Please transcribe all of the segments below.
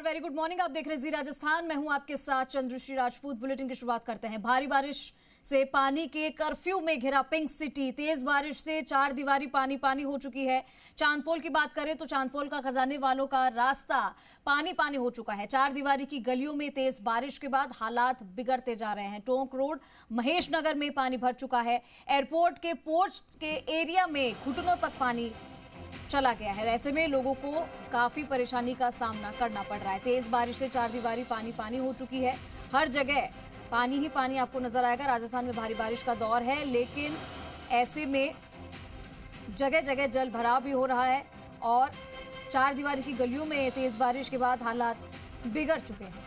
Very good morning. आप देख रहे हैं जी राजस्थान। मैं हूं आपके साथ चंद्रश्री राजपूत। बुलेटिन की शुरुआत करते हैं। भारी बारिश से पानी के कर्फ्यू में घिरा पिंक सिटी। तेज बारिश से चार दीवारी पानी पानी हो चुकी है। चांदपोल की बात करें तो चांदपोल का खजाने वालों का रास्ता पानी पानी हो चुका है। चार दीवारी की गलियों में तेज बारिश के बाद हालात बिगड़ते जा रहे हैं। टोंक रोड महेश नगर में पानी भर चुका है। एयरपोर्ट के पोर्च के एरिया में घुटनों तक पानी चला गया है। ऐसे में लोगों को काफी परेशानी का सामना करना पड़ रहा है। तेज बारिश से चार दीवारी पानी पानी हो चुकी है। हर जगह पानी ही पानी आपको नजर आएगा। राजस्थान में भारी बारिश का दौर है, लेकिन ऐसे में जगह जगह जल भराव भी हो रहा है और चार दीवारी की गलियों में तेज बारिश के बाद हालात बिगड़ चुके हैं।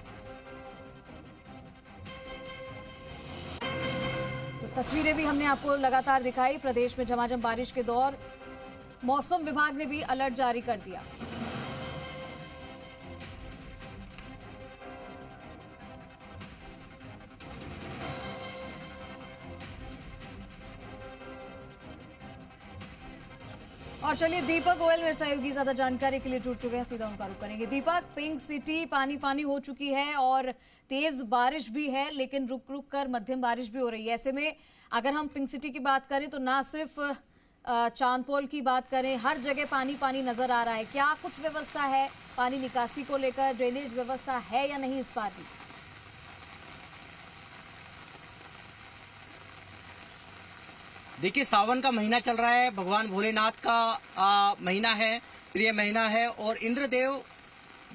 तो तस्वीरें भी हमने आपको लगातार दिखाई। प्रदेश में झमाझम बारिश के दौर। मौसम विभाग ने भी अलर्ट जारी कर दिया। और चलिए दीपक गोयल मेरे सहयोगी ज्यादा जानकारी के लिए जुड़ चुके हैं, सीधा उनका रुख करेंगे। दीपक, पिंक सिटी पानी पानी हो चुकी है और तेज बारिश भी है, लेकिन रुक रुक कर मध्यम बारिश भी हो रही है। ऐसे में अगर हम पिंक सिटी की बात करें तो ना सिर्फ चांदपोल की बात करें, हर जगह पानी पानी नजर आ रहा है। क्या कुछ व्यवस्था है पानी निकासी को लेकर? ड्रेनेज व्यवस्था है या नहीं इस बार भी? देखिए, सावन का महीना चल रहा है। भगवान भोलेनाथ का महीना है, प्रिय महीना है और इंद्रदेव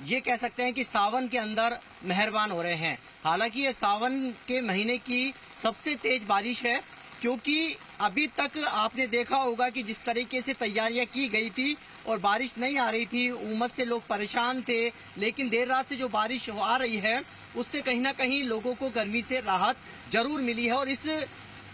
ये कह सकते हैं कि सावन के अंदर मेहरबान हो रहे हैं। हालांकि ये सावन के महीने की सबसे तेज बारिश है, क्योंकि अभी तक आपने देखा होगा कि जिस तरीके से तैयारियां की गई थी और बारिश नहीं आ रही थी, उमस से लोग परेशान थे। लेकिन देर रात से जो बारिश आ रही है उससे कहीं ना कहीं लोगों को गर्मी से राहत जरूर मिली है और इस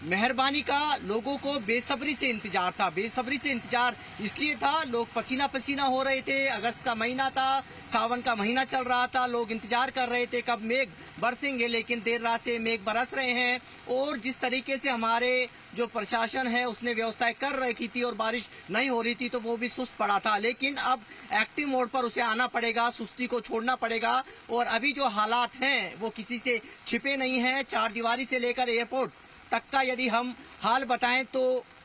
मेहरबानी का लोगों को बेसब्री से इंतजार था। बेसब्री से इंतजार इसलिए था, लोग पसीना पसीना हो रहे थे। अगस्त का महीना था, सावन का महीना चल रहा था, लोग इंतजार कर रहे थे कब मेघ बरसेंगे, लेकिन देर रात से मेघ बरस रहे हैं। और जिस तरीके से हमारे जो प्रशासन है उसने व्यवस्थाएं कर रखी थी और बारिश नहीं हो रही थी तो वो भी सुस्त पड़ा था। लेकिन अब एक्टिव मोड पर उसे आना पड़ेगा, सुस्ती को छोड़ना पड़ेगा। और अभी जो हालात हैं वो किसी से छिपे नहीं हैं। चार दीवारी से लेकर एयरपोर्ट तक का यदि हम हाल बताएं तो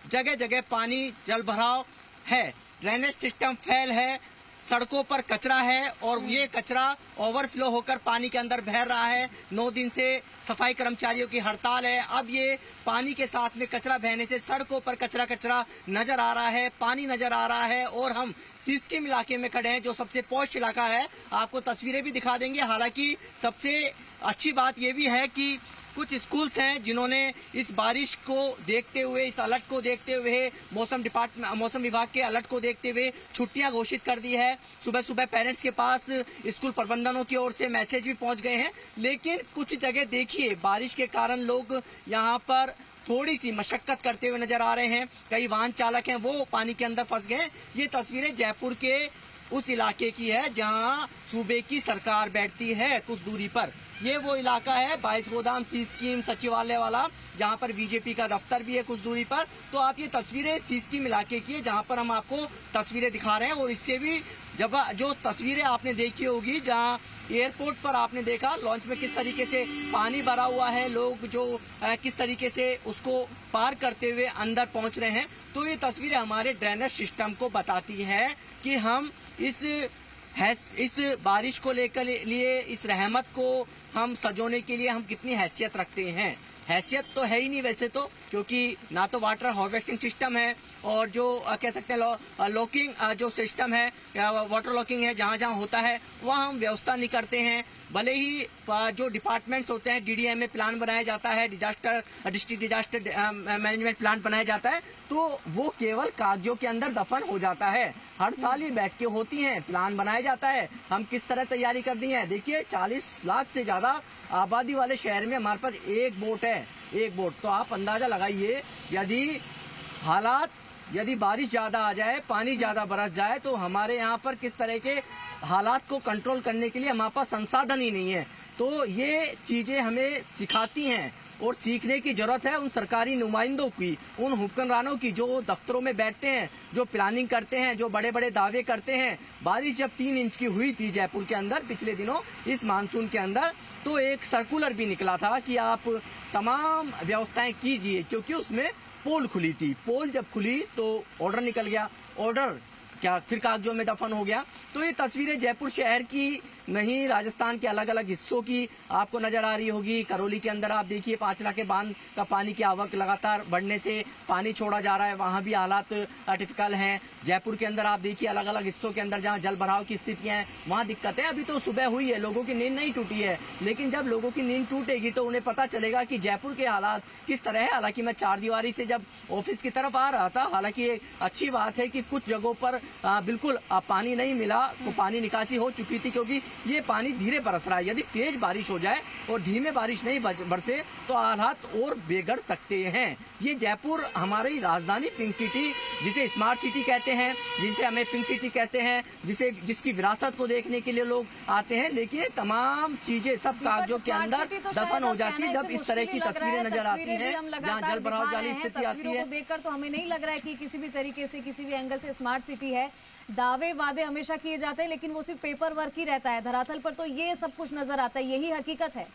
जगह जगह पानी जल भराव है, ड्रेनेज सिस्टम फेल है, सड़कों पर कचरा है और ये कचरा ओवरफ्लो होकर पानी के अंदर बह रहा है। 9 दिन से सफाई कर्मचारियों की हड़ताल है। अब ये पानी के साथ में कचरा बहने से सड़कों पर कचरा कचरा नजर आ रहा है, पानी नजर आ रहा है। और हम सीस्कीम इलाके में खड़े हैं, जो सबसे पॉश इलाका है। आपको तस्वीरें भी दिखा देंगे। हालांकि सबसे अच्छी बात यह भी है कि कुछ स्कूल्स हैं जिन्होंने इस बारिश को देखते हुए, इस अलर्ट को देखते हुए, मौसम विभाग के अलर्ट को देखते हुए छुट्टियां घोषित कर दी है। सुबह सुबह पेरेंट्स के पास स्कूल प्रबंधनों की ओर से मैसेज भी पहुंच गए हैं। लेकिन कुछ जगह देखिए, बारिश के कारण लोग यहां पर थोड़ी सी मशक्कत करते हुए नजर आ रहे हैं। कई वाहन चालक हैं वो पानी के अंदर फंस गए। ये तस्वीरें जयपुर के उस इलाके की है जहां सूबे की सरकार बैठती है कुछ दूरी पर। ये वो इलाका है 22 गोदाम सीस्कीम सचिवालय वाला, जहां पर बीजेपी का दफ्तर भी है कुछ दूरी पर। तो आप ये तस्वीरें सीस्कीम इलाके की है जहां पर हम आपको तस्वीरें दिखा रहे हैं। और इससे भी जब जो तस्वीरें आपने देखी होगी, जहां एयरपोर्ट पर आपने देखा लॉन्च में किस तरीके से पानी भरा हुआ है, लोग जो किस तरीके से उसको पार करते हुए अंदर पहुंच रहे हैं। तो ये तस्वीरें हमारे ड्रेनेज सिस्टम को बताती है कि हम इस बारिश को लेकर लिए, इस रहमत को हम सजोने के लिए हम कितनी हैसियत रखते हैं। हैसियत तो है ही नहीं वैसे तो, क्योंकि ना तो वाटर हार्वेस्टिंग सिस्टम है और जो कह सकते हैं लॉकिंग जो सिस्टम है, वाटर लॉकिंग है, जहाँ जहाँ होता है वहाँ हम व्यवस्था नहीं करते हैं। भले ही जो डिपार्टमेंट्स होते हैं, डीडीएम प्लान बनाया जाता है, डिस्ट्रिक्ट डिजास्टर मैनेजमेंट प्लान बनाया जाता है, तो वो केवल कागजों के अंदर दफन हो जाता है। हर साल ये बैठकें होती हैं, प्लान बनाया जाता है, हम किस तरह तैयारी कर दी है। देखिए 40 लाख से ज्यादा आबादी वाले शहर में हमारे पास एक बोट है, एक बोट। तो आप अंदाजा लगाइए, यदि बारिश ज्यादा आ जाए, पानी ज्यादा बरस जाए, तो हमारे यहाँ पर किस तरह के हालात को कंट्रोल करने के लिए हमारे पास संसाधन ही नहीं है। तो ये चीजें हमें सिखाती हैं और सीखने की जरूरत है उन सरकारी नुमाइंदों की, उन हुक्मरानों की जो दफ्तरों में बैठते हैं, जो प्लानिंग करते हैं, जो बड़े बड़े दावे करते हैं। बारिश जब 3 इंच की हुई थी जयपुर के अंदर पिछले दिनों इस मानसून के अंदर, तो एक सर्कुलर भी निकला था कि आप तमाम व्यवस्थाएं कीजिए, क्योंकि उसमें पोल खुली थी। पोल जब खुली तो ऑर्डर निकल गया, ऑर्डर क्या फिर कागजों में दफन हो गया। तो ये तस्वीरें जयपुर शहर की नहीं, राजस्थान के अलग अलग हिस्सों की आपको नजर आ रही होगी। करौली के अंदर आप देखिए पांचला के बांध का पानी की आवक लगातार बढ़ने से पानी छोड़ा जा रहा है, वहां भी हालात टिपिकल हैं। जयपुर के अंदर आप देखिए अलग अलग हिस्सों के अंदर जहां जल भराव की स्थितियां हैं वहां दिक्कत है। अभी तो सुबह हुई है, लोगों की नींद नहीं टूटी है, लेकिन जब लोगों की नींद टूटेगी तो उन्हें पता चलेगा कि जयपुर के हालात किस तरह है। हालांकि मैं चार दीवारी से जब ऑफिस की तरफ आ रहा था, हालांकि एक अच्छी बात है कि कुछ जगहों पर बिल्कुल पानी नहीं मिला, तो पानी निकासी हो चुकी थी, क्योंकि ये पानी धीरे बरस रहा है। यदि तेज बारिश हो जाए और धीमे बारिश नहीं बरसे तो हालात और बिगड़ सकते हैं। ये जयपुर हमारी राजधानी पिंक सिटी, जिसे स्मार्ट सिटी कहते हैं, जिसे हमें पिंक सिटी कहते हैं, जिसकी विरासत को देखने के लिए लोग आते हैं, लेकिन ये तमाम चीजें सब कागजों के अंदर दफन हो जाती है जब इस तरह की तस्वीरें नजर आती हैं जहाँ जल भराव वाली स्थिति आती है। देखकर तो हमें नहीं लग रहा है कि किसी भी तरीके से किसी भी एंगल से स्मार्ट सिटी है। दावे वादे हमेशा किए जाते हैं, लेकिन वो सिर्फ पेपर वर्क ही रहता है, धरातल पर तो ये सब कुछ नजर आता है, यही हकीकत है।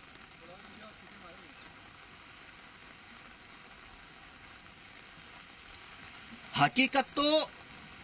हकीकत तो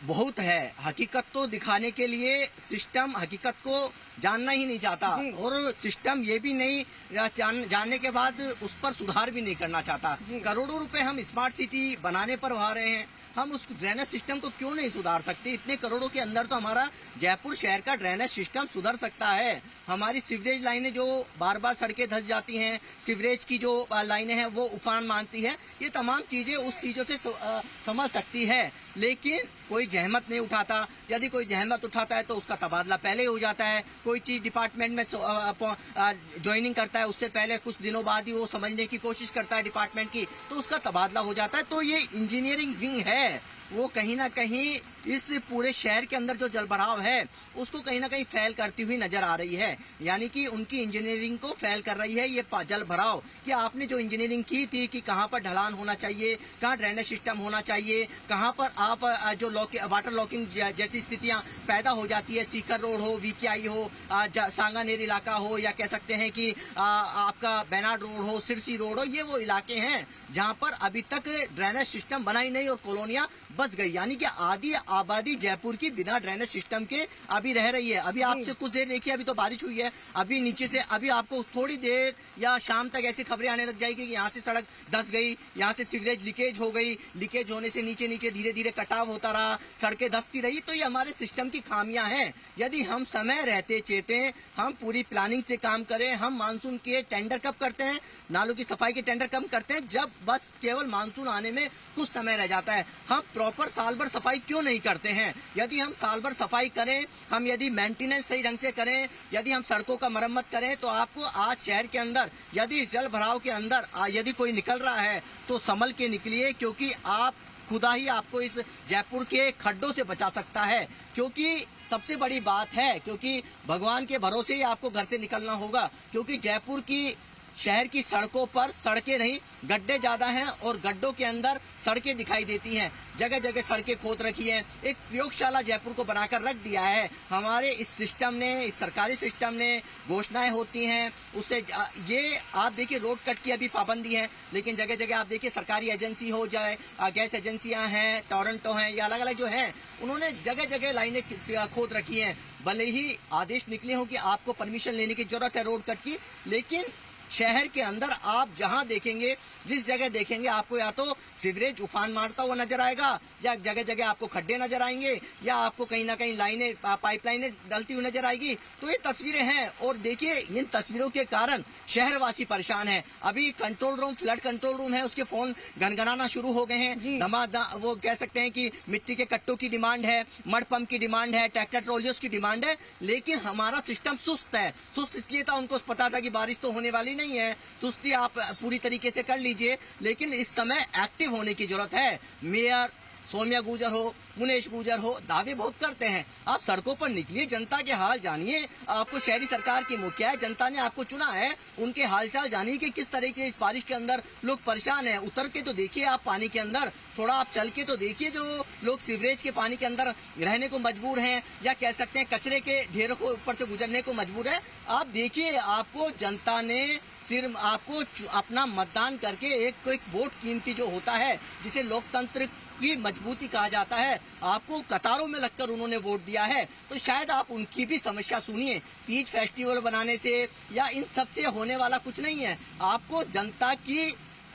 बहुत है, हकीकत तो दिखाने के लिए सिस्टम हकीकत को जानना ही नहीं चाहता, और सिस्टम ये भी नहीं जानने के बाद उस पर सुधार भी नहीं करना चाहता। करोड़ों रुपए हम स्मार्ट सिटी बनाने पर वहा रहे हैं, हम उस ड्रेनेज सिस्टम को क्यों नहीं सुधार सकते? इतने करोड़ों के अंदर तो हमारा जयपुर शहर का ड्रेनेज सिस्टम सुधर सकता है। हमारी सीवरेज लाइनें जो बार बार सड़कें धंस जाती हैं, सीवरेज की जो लाइनें हैं वो उफान मानती है, ये तमाम चीजें उस चीजों से समझ सकती है, लेकिन कोई जहमत नहीं उठाता। यदि कोई जहमत उठाता है तो उसका तबादला पहले हो जाता है। कोई चीज डिपार्टमेंट में ज्वाइनिंग करता है, उससे पहले कुछ दिनों बाद ही वो समझने की कोशिश करता है डिपार्टमेंट की, तो उसका तबादला हो जाता है। तो ये इंजीनियरिंग विंग है, वो कहीं ना कहीं इस पूरे शहर के अंदर जो जलभराव है उसको कहीं ना कहीं फैल करती हुई नजर आ रही है, यानी कि उनकी इंजीनियरिंग को फैल कर रही है ये जलभराव। कि आपने जो इंजीनियरिंग की थी कि कहाँ पर ढलान होना चाहिए, कहाँ ड्रेनेज सिस्टम होना चाहिए, कहाँ पर आप जो वाटर लॉकिंग जैसी स्थितियां पैदा हो जाती है, सीकर रोड हो, वीकेआई हो, सांगानेर इलाका हो, या कह सकते हैं कि आपका बेनाड रोड हो, सिरसी रोड हो, ये वो इलाके हैं जहाँ पर अभी तक ड्रेनेज सिस्टम बना ही नहीं और कॉलोनियां बस गई, यानी कि आधी आबादी जयपुर की बिना ड्रेनेज सिस्टम के अभी रह रही है। अभी आपसे कुछ देर देखिए, अभी तो बारिश हुई है, अभी नीचे से अभी आपको थोड़ी देर या शाम तक ऐसी खबरें आने लग जाएगी कि यहाँ से सड़क धंस गई, यहाँ से सीवरेज लीकेज हो गई, लीकेज होने से नीचे नीचे धीरे धीरे कटाव होता रहा, सड़कें धंसती रही। तो ये हमारे सिस्टम की खामियां हैं। यदि हम समय रहते चेते हम पूरी प्लानिंग से काम करें, हम मानसून के टेंडर कब करते हैं, नालों की सफाई के टेंडर कब करते हैं, जब बस केवल मानसून आने में कुछ समय रह जाता है। हम प्रॉपर साल भर सफाई क्यों नहीं करते हैं? यदि हम साल भर सफाई करें, हम यदि मेंटेनेंस सही ढंग से करें, यदि हम सड़कों का मरम्मत करें, तो आपको आज शहर के अंदर यदि इस जल भराव के अंदर यदि कोई निकल रहा है तो संभल के निकलिए, क्योंकि आप खुदा ही आपको इस जयपुर के खड्डों से बचा सकता है। क्योंकि सबसे बड़ी बात है, क्योंकि भगवान के भरोसे ही आपको घर से निकलना होगा, क्योंकि जयपुर की शहर की सड़कों पर सड़कें नहीं, गड्ढे ज्यादा हैं और गड्ढों के अंदर सड़कें दिखाई देती हैं। जगह जगह सड़कें खोद रखी हैं। एक प्रयोगशाला जयपुर को बनाकर रख दिया है हमारे इस सिस्टम ने, इस सरकारी सिस्टम ने। घोषणाएं होती हैं, उससे ये आप देखिए रोड कट की अभी पाबंदी है, लेकिन जगह जगह आप देखिए सरकारी एजेंसी हो जाए, गैस एजेंसियां हैं, टोरंटो हैं, या अलग अलग जो हैं, उन्होंने जगह जगह लाइनें खोद रखी हैं। भले ही आदेश निकले हो कि आपको परमिशन लेने की जरूरत है रोड कट की, लेकिन शहर के अंदर आप जहां देखेंगे, जिस जगह देखेंगे, आपको या तो सीवरेज उफान मारता हुआ नजर आएगा, या जगह जगह आपको खड्डे नजर आएंगे, या आपको कहीं ना कहीं लाइनें पाइपलाइनें डलती हुई नजर आएगी। तो ये तस्वीरें हैं, और देखिए इन तस्वीरों के कारण शहरवासी परेशान है। अभी control room, flood control room है, उसके फोन गनगनाना शुरू हो गए हैं। वो कह सकते हैं कि मिट्टी के कट्टों की डिमांड है, मड पंप की डिमांड है, ट्रैक्टर ट्रॉलियों की डिमांड है, लेकिन हमारा सिस्टम सुस्त है। सुस्त इसलिए था, उनको पता था कि बारिश तो होने वाली नहीं है, सुस्ती आप पूरी तरीके से कर लीजिए, लेकिन इस समय एक्टिव होने की जरूरत है। मेयर, सौम्या गुर्जर हो, मुनेश गुर्जर हो, दावे बहुत करते हैं। आप सड़कों पर निकलिए, जनता के हाल जानिए। आपको शहरी सरकार की मुखिया है, जनता ने आपको चुना है, उनके हालचाल जानिए कि किस तरीके से इस बारिश के अंदर लोग परेशान हैं। उतर के तो देखिए आप पानी के अंदर, थोड़ा आप चल के तो देखिए जो लोग सीवरेज के पानी के अंदर रहने को मजबूर हैं, या कह सकते हैं कचरे के ढेरों को ऊपर से गुजरने को मजबूर है। आप देखिए, आपको जनता ने सिर्फ आपको अपना मतदान करके एक वोट कीमती जो होता है, जिसे लोकतंत्र की मजबूती कहा जाता है, आपको कतारों में लगकर उन्होंने वोट दिया है। तो शायद आप उनकी भी समस्या सुनिए। तीज फेस्टिवल बनाने से या इन सब से होने वाला कुछ नहीं है। आपको जनता की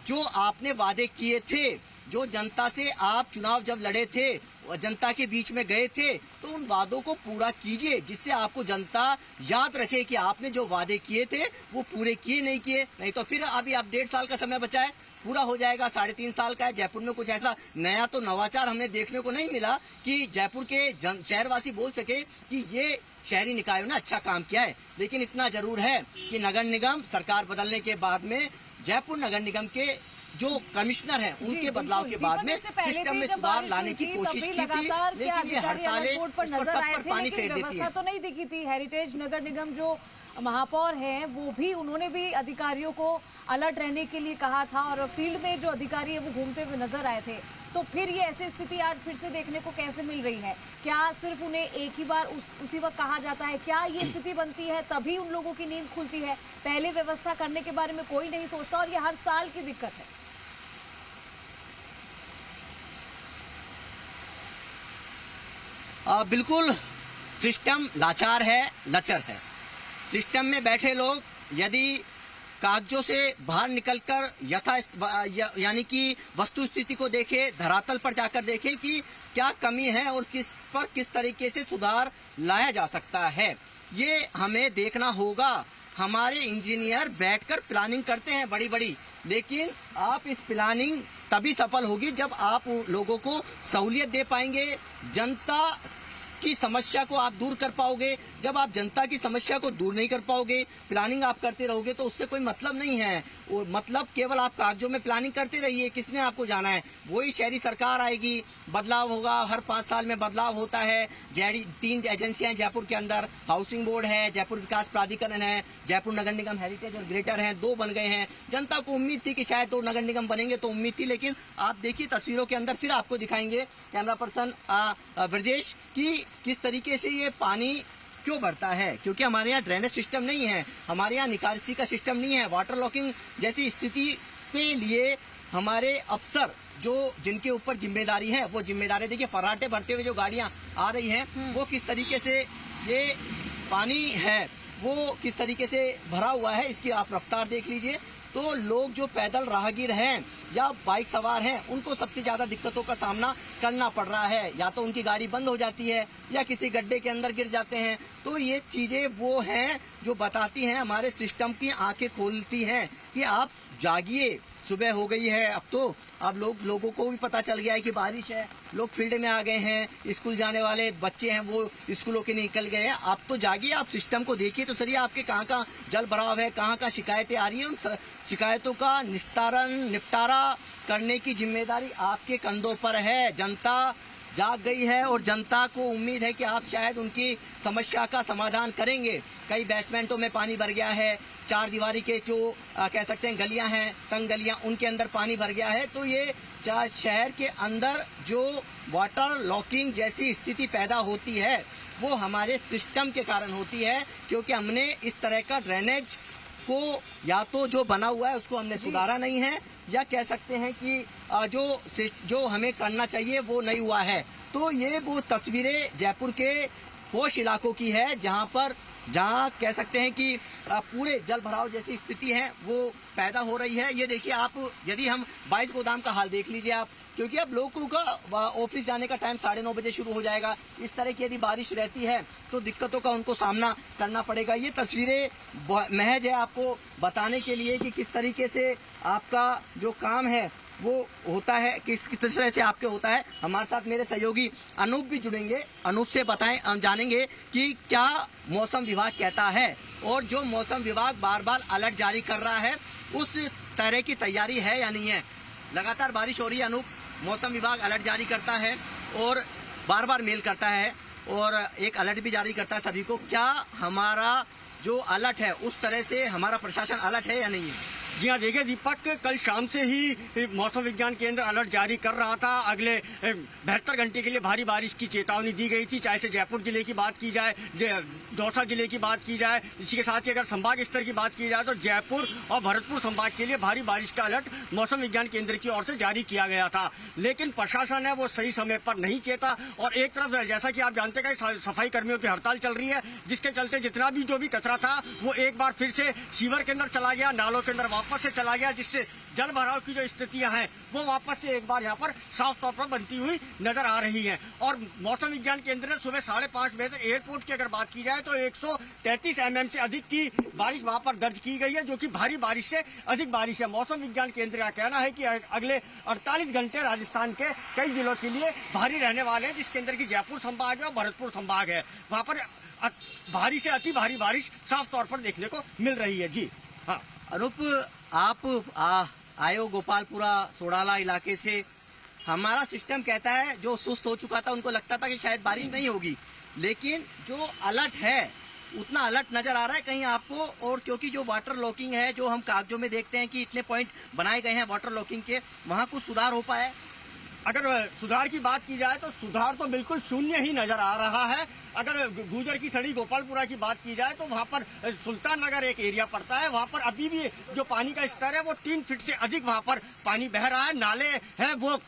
जो आपने वादे किए थे, जो जनता से आप चुनाव जब लड़े थे, जनता के बीच में गए थे, तो उन वादों को पूरा कीजिए, जिससे आपको जनता याद रखे कि आपने जो वादे किए थे वो पूरे किए नहीं किए। नहीं तो फिर अभी आप 1.5 साल का समय बचा है, पूरा हो जाएगा, 3.5 साल का है। जयपुर में कुछ ऐसा नया तो नवाचार हमने देखने को नहीं मिला कि जयपुर के शहरवासी बोल सके कि ये शहरी निकायों ने अच्छा काम किया है। लेकिन इतना जरूर है कि नगर निगम सरकार बदलने के बाद में जयपुर नगर निगम के जो कमिश्नर हैं, उनके बदलाव के बाद में सिस्टम में सुधार लाने की कोशिश की थी, लेकिन ये हड़तालें उस पर सब पर पानी फेर देती है। तो नहीं दिखी थी। हेरिटेज नगर निगम जो महापौर हैं, वो भी, उन्होंने भी अधिकारियों को अलर्ट रहने के लिए कहा था, और फील्ड में जो अधिकारी है वो घूमते हुए नजर आए थे। तो फिर ये ऐसी स्थिति आज फिर से देखने को कैसे मिल रही है? क्या सिर्फ उन्हें एक ही बार उसी वक्त कहा जाता है? क्या ये स्थिति बनती है तभी उन लोगों की नींद खुलती है? पहले व्यवस्था करने के बारे में कोई नहीं सोचता, और ये हर साल की दिक्कत है। बिल्कुल, सिस्टम लाचार है, लचर है। सिस्टम में बैठे लोग यदि कागजों से बाहर निकलकर यानी कि वस्तु स्थिति को देखें, धरातल पर जाकर देखें कि क्या कमी है और किस तरीके से सुधार लाया जा सकता है, ये हमें देखना होगा। हमारे इंजीनियर बैठकर प्लानिंग करते हैं बड़ी बड़ी, लेकिन आप इस प्लानिंग तभी सफल होगी जब आप लोगों को सहूलियत दे पाएंगे, जनता की समस्या को आप दूर कर पाओगे। जब आप जनता की समस्या को दूर नहीं कर पाओगे, प्लानिंग आप करते रहोगे, तो उससे कोई मतलब नहीं है। वो मतलब केवल आप कागजों में प्लानिंग करते रहिए, किसने आपको जाना है? वही शहरी सरकार आएगी, बदलाव होगा, हर 5 साल में बदलाव होता है। 3 एजेंसियां जयपुर के अंदर, हाउसिंग बोर्ड है, जयपुर विकास प्राधिकरण है, जयपुर नगर निगम हेरिटेज और ग्रेटर है, 2 बन गए हैं। जनता को उम्मीद थी कि शायद 2 नगर निगम बनेंगे, तो उम्मीद थी, लेकिन आप देखिए तस्वीरों के अंदर, फिर आपको दिखाएंगे कैमरा पर्सन ब्रजेश की किस तरीके से ये पानी क्यों बढ़ता है। क्योंकि हमारे यहाँ ड्रेनेज सिस्टम नहीं है, हमारे यहाँ निकासी का सिस्टम नहीं है। वाटर लॉकिंग जैसी स्थिति के लिए हमारे अफसर जिनके ऊपर जिम्मेदारी है, वो जिम्मेदारी, देखिए फर्राटे भरते हुए जो गाड़ियां आ रही हैं, वो किस तरीके से ये पानी है वो किस तरीके से भरा हुआ है, इसकी आप रफ्तार देख लीजिए। तो लोग जो पैदल राहगीर हैं या बाइक सवार हैं, उनको सबसे ज्यादा दिक्कतों का सामना करना पड़ रहा है। या तो उनकी गाड़ी बंद हो जाती है या किसी गड्ढे के अंदर गिर जाते हैं। तो ये चीजें वो हैं जो बताती हैं, हमारे सिस्टम की आंखें खोलती हैं कि आप जागिए, सुबह हो गई है। अब लोगों को भी पता चल गया है कि बारिश है, लोग फील्ड में आ गए हैं, स्कूल जाने वाले बच्चे हैं वो स्कूलों के निकल गए हैं। आप तो जागिए, आप सिस्टम को देखिए तो सही, आपके कहाँ जल भराव है, कहाँ शिकायतें आ रही है, उन शिकायतों का निपटारा करने की जिम्मेदारी आपके कंधों पर है। जनता जाग गई है और जनता को उम्मीद है कि आप शायद उनकी समस्या का समाधान करेंगे। कई बेसमेंटों में पानी भर गया है, 4 दीवारी के जो कह सकते हैं गलियां हैं, तंग गलियां, उनके अंदर पानी भर गया है। तो ये शहर के अंदर जो वाटर लॉकिंग जैसी स्थिति पैदा होती है, वो हमारे सिस्टम के कारण होती है, क्योंकि हमने इस तरह का ड्रेनेज को या तो जो बना हुआ है उसको हमने सुधारा नहीं है, या कह सकते हैं कि जो हमें करना चाहिए वो नहीं हुआ है। तो ये वो तस्वीरें जयपुर के पोश इलाकों की है, जहां कह सकते हैं कि पूरे जल भराव जैसी स्थिति है वो पैदा हो रही है। ये देखिए आप, यदि हम 22 गोदाम का हाल देख लीजिए आप, क्योंकि अब लोगों का ऑफिस जाने का टाइम 9:30 बजे शुरू हो जाएगा। इस तरह की यदि बारिश रहती है तो दिक्कतों का उनको सामना करना पड़ेगा। ये तस्वीरें महज है आपको बताने के लिए कि किस तरीके से आपका जो काम है वो होता है, किस तरह से आपके होता है। हमारे साथ मेरे सहयोगी अनूप भी जुड़ेंगे, अनूप से बताएं, जानेंगे कि क्या मौसम विभाग कहता है, और जो मौसम विभाग बार बार अलर्ट जारी कर रहा है उस तरह की तैयारी है या नहीं है। लगातार बारिश हो रही है अनूप, मौसम विभाग अलर्ट जारी करता है और बार बार मेल करता है और एक अलर्ट भी जारी करता है सभी को। क्या हमारा जो अलर्ट है उस तरह से हमारा प्रशासन अलर्ट है या नहीं है? जी हाँ, देखिए दीपक, कल शाम से ही मौसम विज्ञान केंद्र अलर्ट जारी कर रहा था। अगले 72 घंटे के लिए भारी बारिश की चेतावनी दी गई थी, चाहे से जयपुर जिले की बात की जाए, दौसा जिले की बात की जाए। इसी के साथ ही अगर संभाग स्तर की बात की जाए तो जयपुर और भरतपुर संभाग के लिए भारी बारिश का अलर्ट मौसम विज्ञान केंद्र की ओर से जारी किया गया था। लेकिन प्रशासन है वो सही समय पर नहीं चेता और एक तरफ जैसा कि आप जानते हैं सफाई कर्मियों की हड़ताल चल रही है, जिसके चलते जितना भी जो भी कचरा था वो एक बार फिर से सीवर के अंदर चला गया, नालों के अंदर वापस से चला गया, जिससे जल भराव की जो स्थितियां हैं वो वापस से एक बार यहाँ पर साफ तौर पर बनती हुई नजर आ रही हैं। और मौसम विज्ञान केंद्र ने सुबह 5:30 बजे तक एयरपोर्ट की अगर बात की जाए तो 133 mm से अधिक की बारिश वहां पर दर्ज की गई है, जो कि भारी बारिश से अधिक बारिश है। मौसम विज्ञान केंद्र का कहना है कि अगले 48 घंटे राजस्थान के कई जिलों के लिए भारी रहने वाले हैं, जिसके अंदर की जयपुर संभाग है और भरतपुर संभाग है। वहां पर भारी से अति भारी बारिश साफ तौर पर देखने को मिल रही है। जी हाँ अनूप, आप आए हो गोपालपुरा सोडाला इलाके से। हमारा सिस्टम कहता है जो सुस्त हो चुका था उनको लगता था कि शायद बारिश नहीं होगी, लेकिन जो अलर्ट है उतना अलर्ट नजर आ रहा है कहीं आपको? और क्योंकि जो वाटर लॉकिंग है, जो हम कागजों में देखते हैं कि इतने पॉइंट बनाए गए हैं वाटर लॉकिंग के, वहां कुछ सुधार हो पाया है? अगर सुधार की बात की जाए तो सुधार तो बिल्कुल शून्य ही नजर आ रहा है। अगर गुजर की सड़ी गोपालपुरा की बात की जाए तो वहां पर सुल्तान नगर एक एरिया पड़ता है, वहां पर अभी भी जो पानी का स्तर है वो 3 फीट से अधिक वहां पर पानी बह रहा है। नाले हैं वो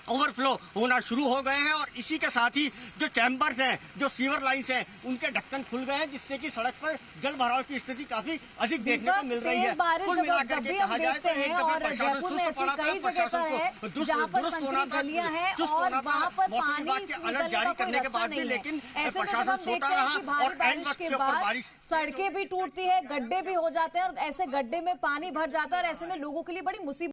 ओवरफ्लो होना शुरू हो गए हैं और इसी के साथ ही जो चैम्बर्स हैं, जो सीवर लाइंस हैं, उनके ढक्कन खुल गए हैं, जिससे कि सड़क पर जल भराव की स्थिति काफी अधिक देखने को मिल रही है। बारिश जब भी हम देखते हैं और जयपुर में ऐसी कई जगह पर है जहाँ पर संकरी गलियां हैं और वहाँ पर पानी निकलने का कोई रास्ता नहीं है। ऐसे में जब हम देखते हैं कि भारी बारिश के बाद सड़कें भी टूटती है, गड्ढे भी हो जाते हैं और ऐसे गड्ढे में पानी भर जाता है और ऐसे में लोगों के लिए बड़ी मुसीबत